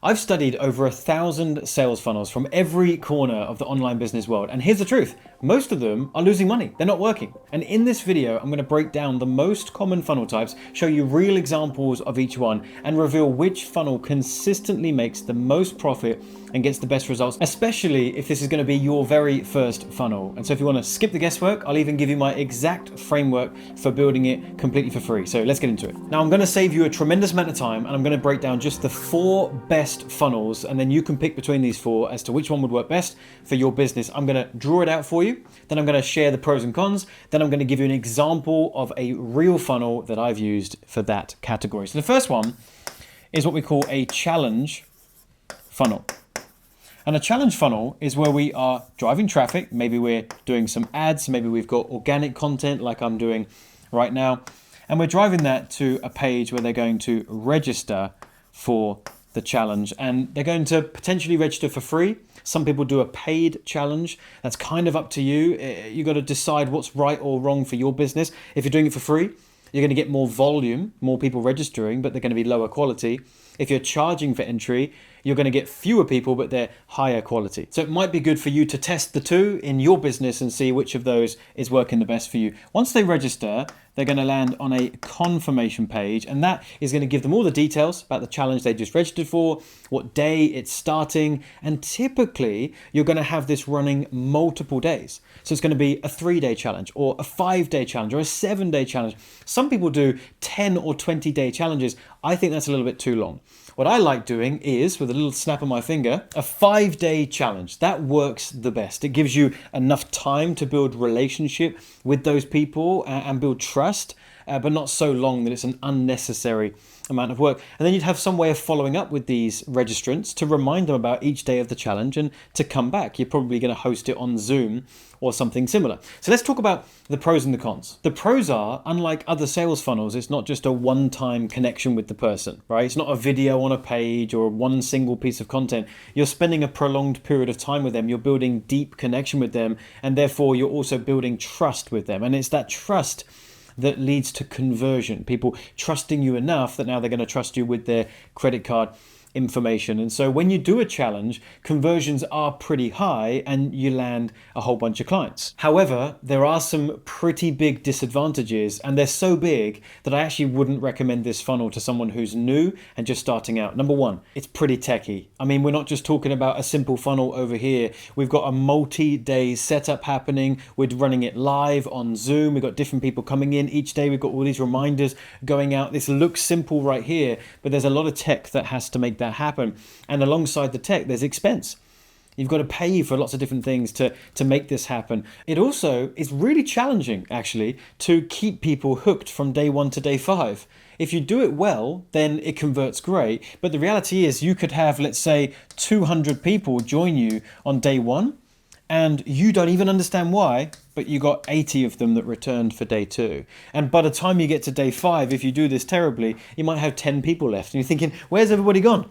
I've studied over 1,000 sales funnels from every corner of the online business world, and here's the truth. Most of them are losing money. They're not working. And in this video, I'm going to break down the most common funnel types, show you real examples of each one, and reveal which funnel consistently makes the most profit and gets the best results, especially if this is going to be your very first funnel. And so if you want to skip the guesswork, I'll even give you my exact framework for building it completely for free. So let's get into it. Now, I'm going to save you a tremendous amount of time, and I'm going to break down just the 4 best funnels, and then you can pick between these 4 as to which one would work best for your business. I'm going to draw it out for you, then I'm going to share the pros and cons, then I'm going to give you an example of a real funnel that I've used for that category. So the first one is what we call a challenge funnel. And a challenge funnel is where we are driving traffic. Maybe we're doing some ads, maybe we've got organic content like I'm doing right now, and we're driving that to a page where they're going to register for the challenge, and they're going to potentially register for free. Some people do a paid challenge. That's kind of up to you. You got to decide what's right or wrong for your business. If you're doing it for free, you're going to get more volume, more people registering, but they're going to be lower quality. If you're charging for entry, you're going to get fewer people, but they're higher quality. So it might be good for you to test the two in your business and see which of those is working the best for you. Once they register, they're going to land on a confirmation page, and that is going to give them all the details about the challenge they just registered for, what day it's starting, and typically you're going to have this running multiple days. So it's going to be a 3-day challenge or a 5-day challenge or a 7-day challenge. Some people do 10 or 20-day challenges. I think that's a little bit too long. What I like doing is, with a little snap of my finger, a 5-day challenge. That works the best. It gives you enough time to build relationship with those people and build trust, but not so long that it's an unnecessary amount of work. And then you'd have some way of following up with these registrants to remind them about each day of the challenge and to come back. You're probably going to host it on Zoom or something similar. So let's talk about the pros and the cons. The pros are, unlike other sales funnels, it's not just a one-time connection with the person, right? It's not a video on a page or one single piece of content. You're spending a prolonged period of time with them. You're building deep connection with them, and therefore you're also building trust with them. And it's that trust that leads to conversion. People trusting you enough that now they're going to trust you with their credit card information. And so when you do a challenge, conversions are pretty high and you land a whole bunch of clients. However, there are some pretty big disadvantages, and they're so big that I actually wouldn't recommend this funnel to someone who's new and just starting out. Number one, it's pretty techy. I mean, we're not just talking about a simple funnel over here. We've got a multi-day setup happening. We're running it live on Zoom. We've got different people coming in each day. We've got all these reminders going out. This looks simple right here, but there's a lot of tech that has to make that happen. And alongside the tech, there's expense. You've got to pay for lots of different things to make this happen. It also is really challenging, actually, to keep people hooked from day 1 to day 5. If you do it well, then it converts great. But the reality is you could have, let's say, 200 people join you on day 1, and you don't even understand why, but you got 80 of them that returned for day 2. And by the time you get to day 5, if you do this terribly, you might have 10 people left. And you're thinking, where's everybody gone?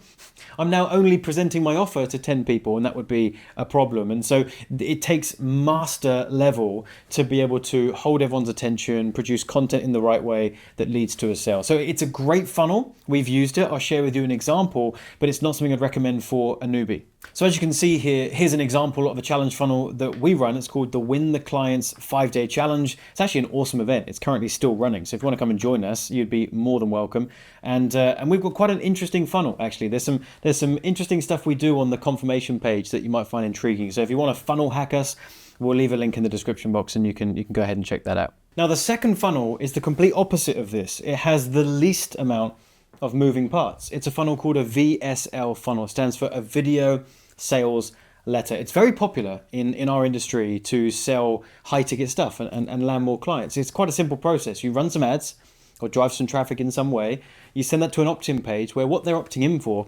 I'm now only presenting my offer to 10 people, and that would be a problem. And so it takes master level to be able to hold everyone's attention, produce content in the right way that leads to a sale. So it's a great funnel. We've used it. I'll share with you an example, but it's not something I'd recommend for a newbie. So as you can see here, here's an example of a challenge funnel that we run. It's called the Win the Clients 5-Day Challenge. It's actually an awesome event. It's currently still running. So if you want to come and join us, you'd be more than welcome. And we've got quite an interesting funnel, actually. There's some interesting stuff we do on the confirmation page that you might find intriguing. So if you want to funnel hack us, we'll leave a link in the description box and you can go ahead and check that out. Now, the second funnel is the complete opposite of this. It has the least amount of moving parts. It's a funnel called a VSL Funnel. It stands for a video sales letter. It's very popular in our industry to sell high ticket stuff and land more clients. It's quite a simple process. You run some ads or drive some traffic in some way. You send that to an opt-in page where what they're opting in for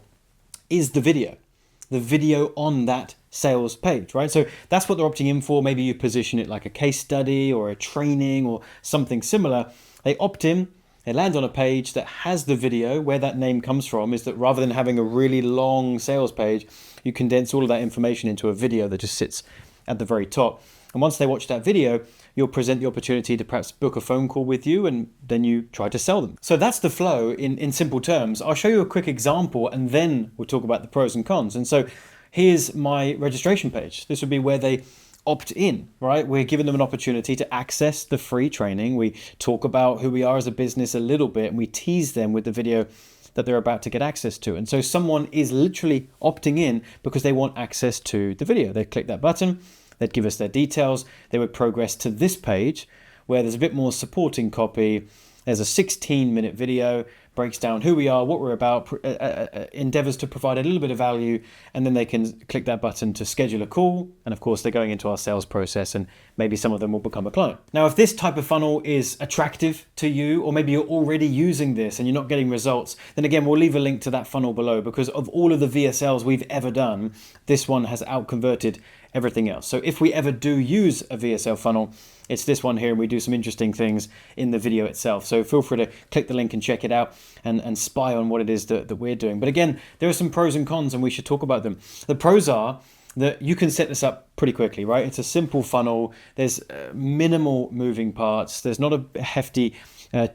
is the video on that sales page, right? So that's what they're opting in for. Maybe you position it like a case study or a training or something similar. They opt in, they land on a page that has the video. Where that name comes from is that rather than having a really long sales page, you condense all of that information into a video that just sits at the very top. And once they watch that video, you'll present the opportunity to perhaps book a phone call with you, and then you try to sell them. So that's the flow in simple terms. I'll show you a quick example and then we'll talk about the pros and cons. And so here's my registration page. This would be where they opt in, right? We're giving them an opportunity to access the free training. We talk about who we are as a business a little bit, and we tease them with the video that they're about to get access to. And so someone is literally opting in because they want access to the video. They click that button, they'd give us their details, they would progress to this page where there's a bit more supporting copy. There's a 16-minute video, breaks down who we are, what we're about, endeavors to provide a little bit of value, and then they can click that button to schedule a call. And of course, they're going into our sales process, and maybe some of them will become a client. Now, if this type of funnel is attractive to you, or maybe you're already using this and you're not getting results, then again, we'll leave a link to that funnel below, because of all of the VSLs we've ever done, this one has outconverted everything else. So if we ever do use a VSL funnel, it's this one here, and we do some interesting things in the video itself. So feel free to click the link and check it out and spy on what it is that we're doing. But again, there are some pros and cons, and we should talk about them. The pros are that you can set this up pretty quickly, right? It's a simple funnel. There's minimal moving parts. There's not a hefty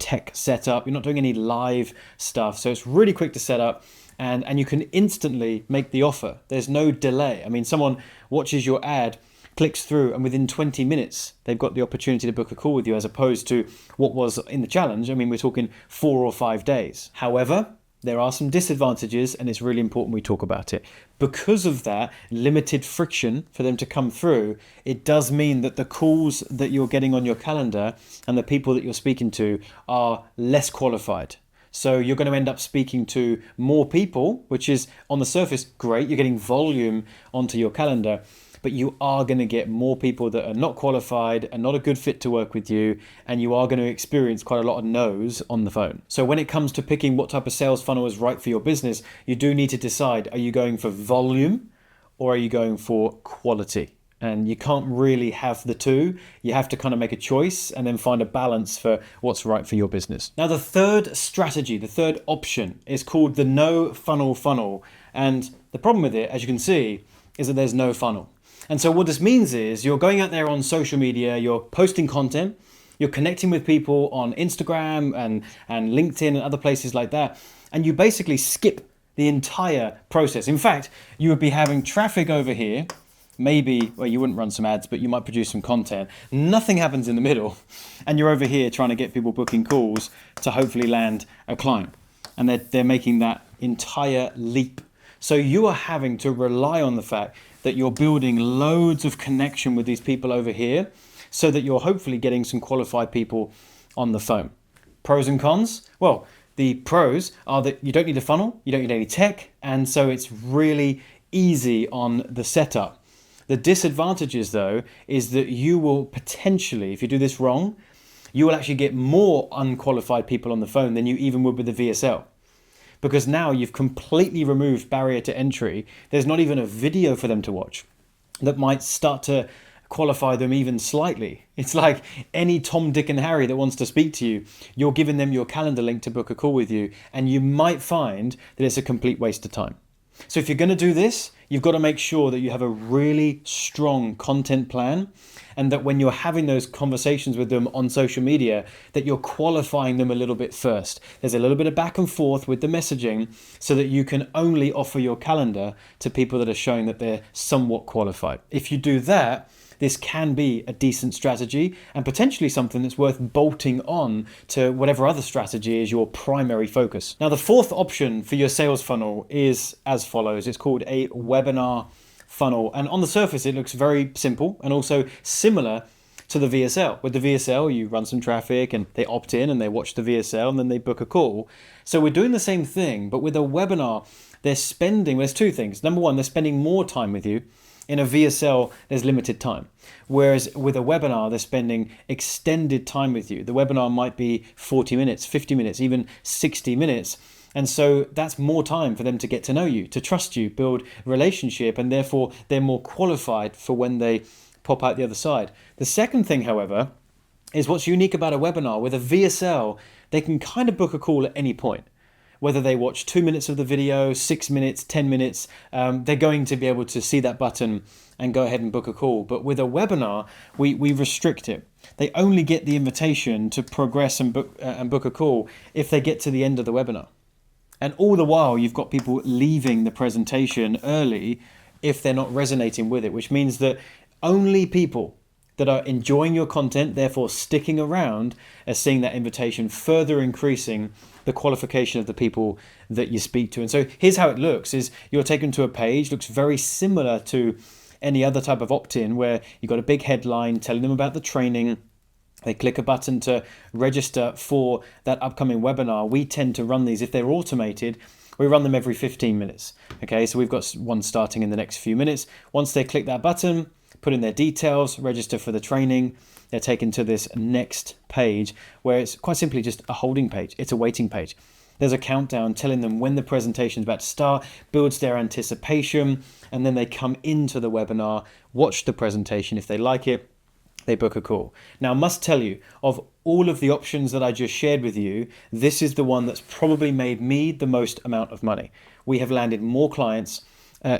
tech setup. You're not doing any live stuff. So it's really quick to set up. And you can instantly make the offer. There's no delay. I mean, someone watches your ad, clicks through, and within 20 minutes, they've got the opportunity to book a call with you, as opposed to what was in the challenge. I mean, we're talking 4 or 5 days. However, there are some disadvantages, and it's really important we talk about it. Because of that limited friction for them to come through, it does mean that the calls that you're getting on your calendar and the people that you're speaking to are less qualified. So you're going to end up speaking to more people, which is on the surface great. You're getting volume onto your calendar, but you are going to get more people that are not qualified and not a good fit to work with you, and you are going to experience quite a lot of no's on the phone. So when it comes to picking what type of sales funnel is right for your business, you do need to decide, are you going for volume or are you going for quality? And you can't really have the two. You have to kind of make a choice and then find a balance for what's right for your business. Now, the third strategy, the third option is called the no funnel funnel. And the problem with it, as you can see, is that there's no funnel. And so what this means is you're going out there on social media, you're posting content, you're connecting with people on Instagram and LinkedIn and other places like that. And you basically skip the entire process. In fact, you would be having traffic over here. Maybe, well, you wouldn't run some ads, but you might produce some content. Nothing happens in the middle. And you're over here trying to get people booking calls to hopefully land a client. And they're making that entire leap. So you are having to rely on the fact that you're building loads of connection with these people over here so that you're hopefully getting some qualified people on the phone. Pros and cons? Well, the pros are that you don't need a funnel, you don't need any tech, and so it's really easy on the setup. The disadvantages, though, is that you will potentially, if you do this wrong, you will actually get more unqualified people on the phone than you even would with the VSL. Because now you've completely removed barrier to entry. There's not even a video for them to watch that might start to qualify them even slightly. It's like any Tom, Dick and Harry that wants to speak to you, you're giving them your calendar link to book a call with you, and you might find that it's a complete waste of time. So if you're going to do this, you've got to make sure that you have a really strong content plan, and that when you're having those conversations with them on social media, that you're qualifying them a little bit first. There's a little bit of back and forth with the messaging so that you can only offer your calendar to people that are showing that they're somewhat qualified. If you do that, this can be a decent strategy and potentially something that's worth bolting on to whatever other strategy is your primary focus. Now, the fourth option for your sales funnel is as follows. It's called a webinar funnel. And on the surface, it looks very simple and also similar to the VSL. With the VSL, you run some traffic and they opt in and they watch the VSL and then they book a call. So we're doing the same thing, but with a webinar, there's two things. Number one, they're spending more time with you. In a VSL, there's limited time. Whereas with a webinar, they're spending extended time with you. The webinar might be 40 minutes, 50 minutes, even 60 minutes. And so that's more time for them to get to know you, to trust you, build relationship, and therefore they're more qualified for when they pop out the other side. The second thing, however, is what's unique about a webinar. With a VSL, they can kind of book a call at any point. whether they watch 2 minutes of the video, 6 minutes, 10 minutes, they're going to be able to see that button and go ahead and book a call. But with a webinar, we restrict it. They only get the invitation to progress and book a call if they get to the end of the webinar. And all the while, you've got people leaving the presentation early if they're not resonating with it, which means that only people that are enjoying your content, therefore sticking around, are seeing that invitation, further increasing the qualification of the people that you speak to. And so here's how it looks, is you're taken to a page, looks very similar to any other type of opt-in, where you've got a big headline telling them about the training. They click a button to register for that upcoming webinar. We tend to run these, if they're automated, we run them every 15 minutes. Okay, so we've got one starting in the next few minutes. Once they click that button, put in their details, register for the training, they're taken to this next page where it's quite simply just a holding page. It's a waiting page. There's a countdown telling them when the presentation is about to start, builds their anticipation, and then they come into the webinar, watch the presentation. If they like it, they book a call. Now, I must tell you, of all of the options that I just shared with you, this is the one that's probably made me the most amount of money. We have landed more clients,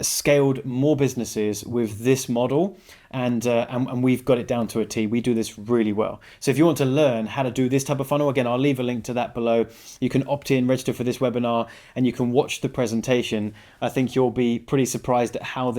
scaled more businesses with this model, and we've got it down to a T. We do this really well. So if you want to learn how to do this type of funnel, again, I'll leave a link to that below. You can opt in, register for this webinar, and you can watch the presentation. I think you'll be pretty surprised at how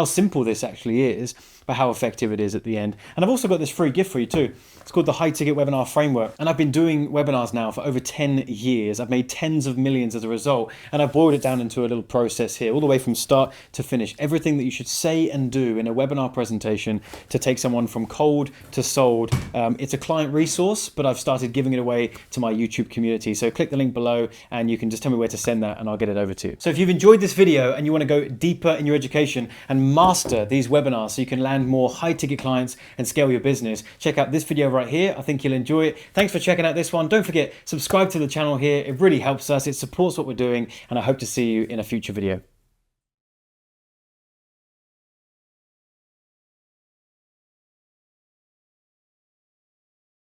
simple this actually is, but how effective it is at the end. And I've also got this free gift for you too. It's called the High Ticket Webinar Framework. And I've been doing webinars now for over 10 years. I've made tens of millions as a result. And I've boiled it down into a little process here, all the way from start to finish. Everything that you should say and do in a webinar presentation to take someone from cold to sold. It's a client resource, but I've started giving it away to my YouTube community. So click the link below and you can just tell me where to send that and I'll get it over to you. So if you've enjoyed this video and you want to go deeper in your education and master these webinars so you can land more high ticket clients and scale your business, check out this video right here. I think you'll enjoy it. Thanks for checking out this one. Don't forget, subscribe to the channel here. It really helps us. It supports what we're doing, and I hope to see you in a future video.